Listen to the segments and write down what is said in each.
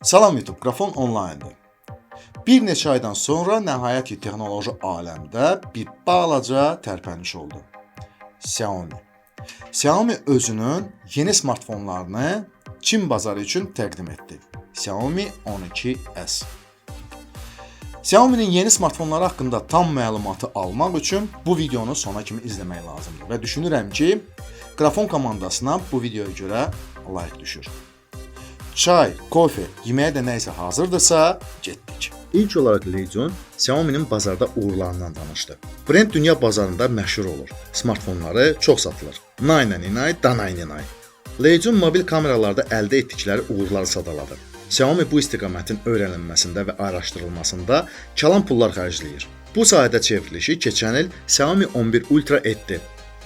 Salam YouTube, Qrafon online'dır. Bir neçə aydan sonra nəhayət ki, texnoloji aləmdə bir balaca tərpəniş oldu. Xiaomi. Xiaomi özünün yeni smartfonlarını Çin bazarı üçün təqdim etdi. Xiaomi 12S. Xiaomi'nin yeni smartfonları haqqında tam məlumatı almaq üçün bu videonu sona kimi izləmək lazımdır. Və düşünürəm ki, Qrafon komandasına bu videoya görə like düşür. Çay, kofe, yeməyə də nəysə hazırdırsa, getdik. İlk olaraq Legion Xiaomi'nin bazarda uğurlarından danışdı. Brend dünya bazarında məşhur olur. Smartfonları çox satılır. Naynəninay, danaynenay. Legion mobil kameralarda əldə etdikləri uğurları sadaladı. Xiaomi bu istiqamətin öyrənilməsində və araşdırılmasında kalan pullar xərcləyir. Bu sayədə çevrilişi keçən il Xiaomi 11 Ultra etdi.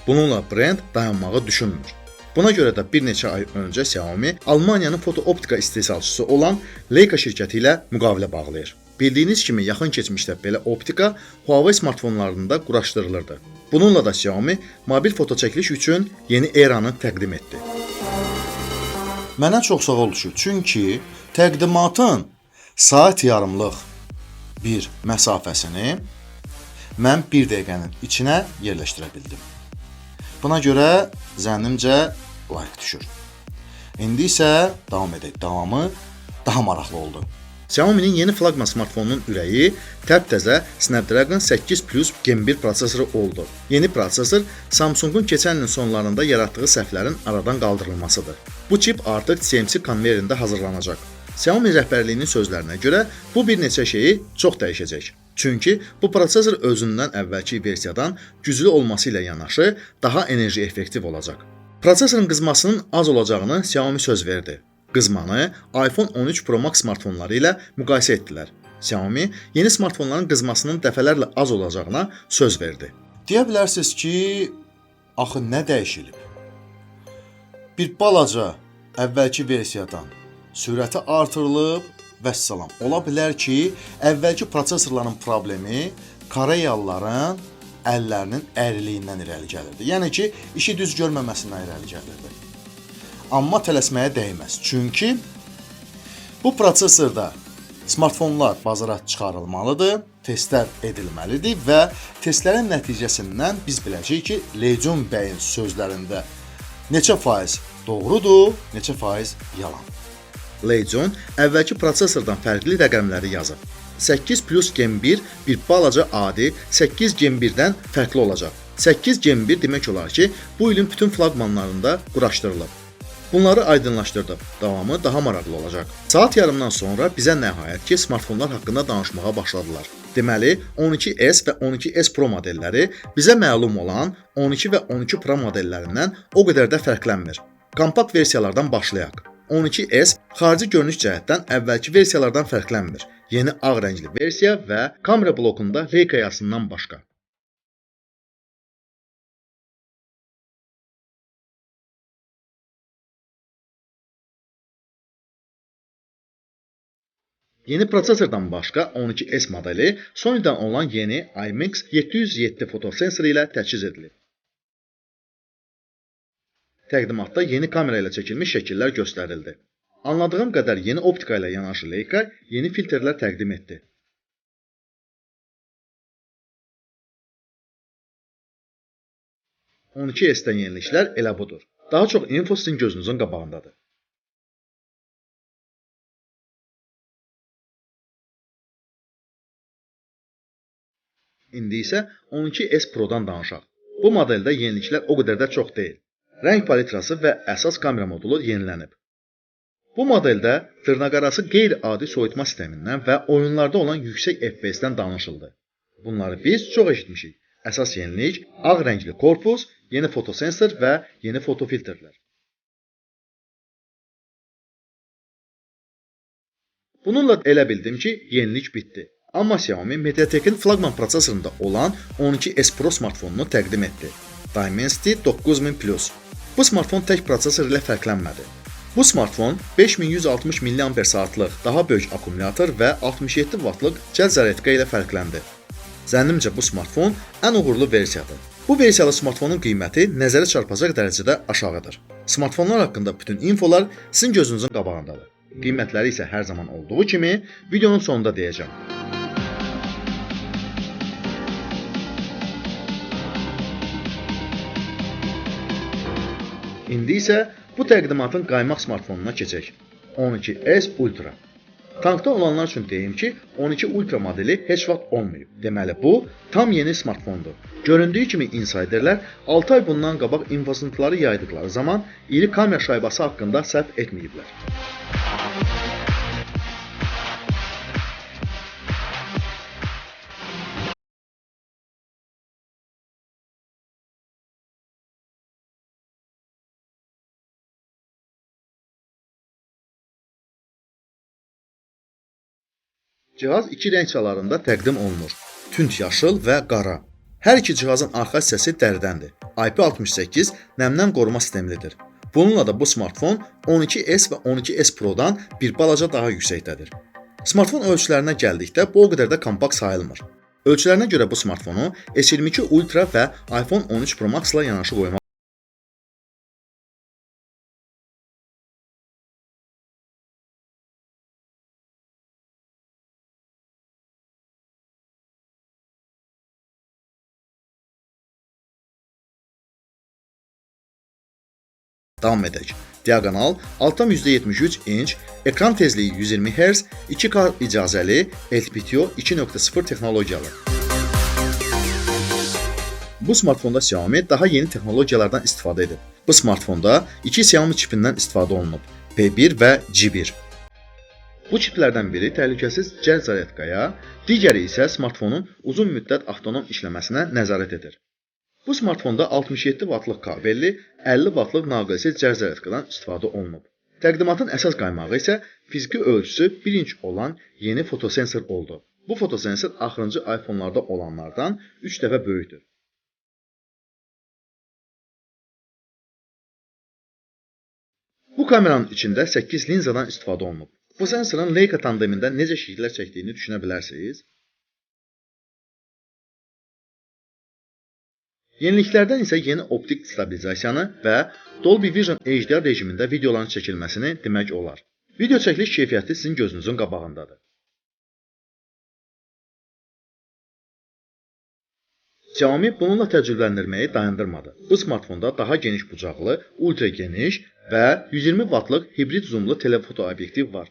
Bununla brend dayanmağı düşünmür. Buna görə də bir neçə ay öncə Xiaomi Almaniyanın fotooptika istehsalçısı olan Leica şirkəti ilə müqavilə bağlayır. Bildiyiniz kimi yaxın keçmişdə belə optika Huawei smartfonlarında quraşdırılırdı. Bununla da Xiaomi mobil foto çəkiliş üçün yeni eranı təqdim etdi. Mənə çox sağ ol düşür, çünki təqdimatın saat yarımlıq bir məsafəsini mən bir dəqiqənin içinə yerləşdirə bildim. Buna görə zənnimcə like düşür. İndi isə davam edək. Davamı daha maraqlı oldu. Xiaomi'nin yeni flagman smartfonunun ürəyi təptəzə Snapdragon 8 Plus Gen 1 prosesoru oldu. Yeni prosesor Samsung'un keçən ilin sonlarında yaratdığı səhvlərin aradan qaldırılmasıdır. Bu çip artıq CMC konveyerində hazırlanacaq. Xiaomi rəhbərliyinin sözlərinə görə bu bir neçə şeyi çox dəyişəcək. Çünki bu prosesor özündən əvvəlki versiyadan güclü olması ilə yanaşı daha enerji effektiv olacaq. Prosesorun qızmasının az olacağını Xiaomi söz verdi. Qızmanı iPhone 13 Pro Max smartfonları ilə müqayisə etdilər. Xiaomi yeni smartfonların qızmasının dəfələrlə az olacağına söz verdi. Deyə bilərsiniz ki, axı nə dəyişilib? Bir balaca əvvəlki versiyadan sürəti artırılıb, vəssalam. Ola bilər ki, əvvəlki prosesorların problemi Koreyalıların əllərinin əriliyindən irəli gəlirdi. Yəni ki, işi düz görməməsindən irəli gəlirdi. Amma tələsməyə dəyməz. Çünki bu prosesorda smartfonlar bazara çıxarılmalıdır, testlər edilməlidir və testlərin nəticəsindən biz biləcəyik ki, Legion bəyin sözlərində neçə faiz doğrudur, neçə faiz yalan. Legion əvvəlki prosesordan fərqli rəqəmləri yazıb. 8 Plus Gen 1 bir balaca adi 8 Gen 1-dən fərqli olacaq. 8 Gen 1 demək olar ki, bu ilin bütün flagmanlarında quraşdırılıb. Bunları aydınlaşdırdıq. Davamı daha maraqlı olacaq. Saat yarımdan sonra bizə nəhayət ki, smartfonlar haqqında danışmağa başladılar. Deməli, 12S və 12S Pro modelləri bizə məlum olan 12 və 12 Pro modellərindən o qədər də fərqlənmir. Kompakt versiyalardan başlayaq. 12S xarici görünüş cəhətdən əvvəlki versiyalardan fərqlənmir. Yeni ağ rəngli versiya və kamera blokunda Leica yazısından başqa. Yeni prosesordan başqa 12S modeli Sony'dan olan yeni IMX 707 fotosensoru ilə təchiz edilib. Təqdimatda yeni kamera ilə çəkilmiş şəkillər göstərildi. Anladığım qədər yeni optika ilə yanaşı Leica yeni filtrlər təqdim etdi. S-dən yeniliklər elə budur. Daha çox info sizin gözünüzün qabağındadır. İndi isə 12S Pro-dan danışaq. Bu modeldə yeniliklər o qədər də çox deyil. Rəng palitrası və əsas kamera modulu yenilənib. Bu modeldə dırnaqarası qeyri-adi soyutma sistemindən və oyunlarda olan yüksək FPS-dən danışıldı. Bunları biz çox eşitmişik. Əsas yenilik ağ rəngli korpus, yeni fotosensor və yeni fotofiltrlər. Bununla elə bildim ki, yenilik bitdi. Amma Xiaomi MediaTek'in flagman prosesorunda olan 12S Pro smartfonunu təqdim etdi. Dimensity 9000 Plus. Bu smartfon tək prosesor ilə fərqlənmədi. Bu smartfon 5160 mAh-lıq daha böyük akkumulyator və 67 Wh-lıq cəld zaryadka ilə fərqləndi. Zənnimcə bu smartfon ən uğurlu versiyadır. Bu versiyalı smartfonun qiyməti nəzərə çarpacaq dərəcədə aşağıdır. Smartfonlar haqqında bütün infolar sizin gözünüzün qabağındadır. Qiymətləri isə hər zaman olduğu kimi videonun sonunda deyəcəm. İndi isə bu təqdimatın qaymaq smartfonuna keçək. 12S Ultra. Tankda olanlar üçün deyim ki, 12 Ultra modeli heç vaxt olmayıb. Deməli bu tam yeni smartfondur. Göründüyü kimi insiderlər 6 ay bundan qabaq infosıntıları yaydıqları zaman iri kamera şaibası haqqında səhv etməyiblər. Cihaz iki rəng çalarında təqdim olunur. Tünd yaşıl və qara. Hər iki cihazın arxa hissəsi dəridəndir. IP68 nəmdən qoruma sistemlidir. Bununla da bu smartfon 12S və 12S Pro-dan bir balaca daha yüksəkdədir. Smartfon ölçülərinə gəldikdə bu o qədər də kompakt sayılmır. Ölçülərinə görə bu smartfonu S22 Ultra və iPhone 13 Pro Max ilə yanaşı qoymaq. Davam edək. Diaqonal 6,73 inç, ekran tezliyi 120 Hz, 2K icazəli LTPO 2.0 texnologiyalı. Bu smartfonda Xiaomi daha yeni texnologiyalardan istifadə edib. Bu smartfonda 2 Xiaomi çipindən istifadə olunub, P1 və G1. Bu çiplərdən biri təhlükəsiz cəld zaryadkaya, digəri isə smartfonun uzun müddət avtonom işləməsinə nəzarət edir. Bu smartfonda 67 Watt-lıq kabelli, 50 Watt-lıq naqilsiz cəld zaryadkadan istifadə olunub. Təqdimatın əsas qaymağı isə fiziki ölçüsü 1 inç olan yeni fotosensor oldu. Bu fotosensor axırıncı iPhone-larda olanlardan 3 dəfə böyükdür. Bu kameranın içində 8 linzadan istifadə olunub. Bu sensorun Leica tandemində necə şəkillər çəkdiyini düşünə bilərsiniz. Yeniliklərdən isə yeni optik stabilizasiyanı və Dolby Vision HDR rejimində videoların çəkilməsini demək olar. Video çəkiliş keyfiyyəti sizin gözünüzün qabağındadır. Xiaomi bununla təcrübələndirməyi dayandırmadı. Bu smartfonda daha geniş bucaqlı, ultra geniş və 120 Watt-lıq hibrid zoomlu telefoto obyektiv var.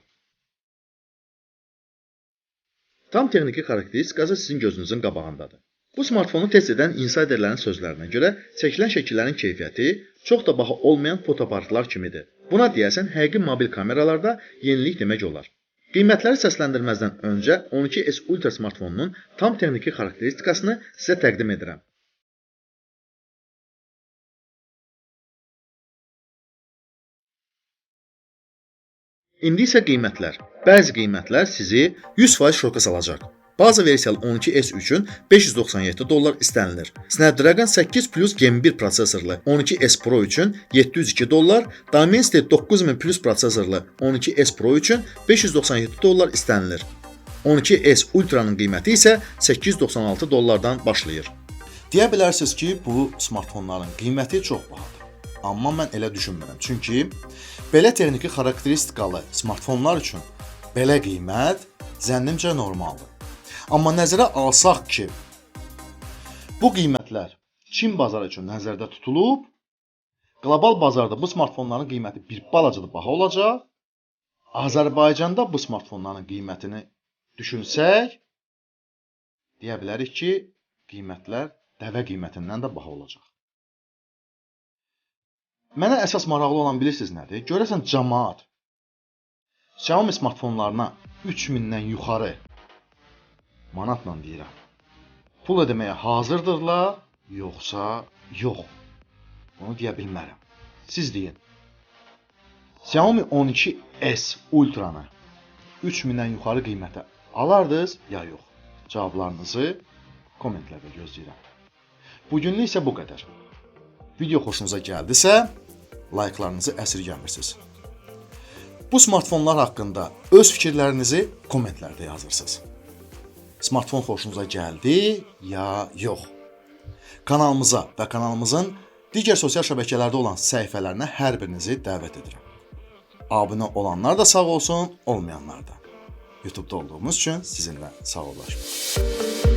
Tam texniki xarakteristikası sizin gözünüzün qabağındadır. Bu smartfonu test edən insiderlərin sözlərinə görə çəkilən şəkillərin keyfiyyəti çox da baha olmayan fotoaparatlar kimidir. Buna deyəsən həqiqi mobil kameralarda yenilik demək olar. Qiymətləri səsləndirməzdən öncə 12S Ultra smartfonunun tam texniki xarakteristikasını sizə təqdim edirəm. İndi isə qiymətlər. Bəzi qiymətlər sizi 100% şoka salacaq. Baza versiyalı 12S üçün $597 istənilir. Snapdragon 8 Plus Gen 1 prosesorlu 12S Pro üçün $702, Dimensity 9000 Plus prosesorlu 12S Pro üçün $597 istənilir. 12S Ultra'nın qiyməti isə $896-dan başlayır. Deyə bilərsiniz ki, bu smartfonların qiyməti çox bahadır. Amma mən elə düşünmürəm. Çünki belə texniki xarakteristikalı smartfonlar üçün belə qiymət zənnimcə normaldır. Amma nəzərə alsaq ki, bu qiymətlər Çin bazarı üçün nəzərdə tutulub, qlobal bazarda bu smartfonların qiyməti bir balaca da baha olacaq. Azərbaycanda bu smartfonların qiymətini düşünsək, deyə bilərik ki, qiymətlər dəvə qiymətindən də baha olacaq. Mənə əsas maraqlı olan bilirsiniz nədir? Görəsən cəmaət Xiaomi smartfonlarına 3000-dən yuxarı manatla deyirəm. Pul ödəməyə hazırdırlar, yoxsa yox. Bunu deyə bilmərəm. Siz deyin. Xiaomi 12S Ultra'nı 3000-dən yuxarı qiymətə alardınız ya yox? Cavablarınızı kommentlərdə gözləyirəm. Bugünlük isə bu qədər. Video xoşunuza gəldisə, like'larınızı əsirgəmirsiniz. Bu smartfonlar haqqında öz fikirlərinizi kommentlərdə yazırsınız. Smartfon xoşunuza gəldi ya yox? Kanalımıza və kanalımızın digər sosial şəbəkələrdə olan səhifələrinə hər birinizi dəvət edirəm. Abunə olanlar da sağ olsun, olmayanlar da. YouTube-da olduğumuz üçün sizinlə sağollaşmaq.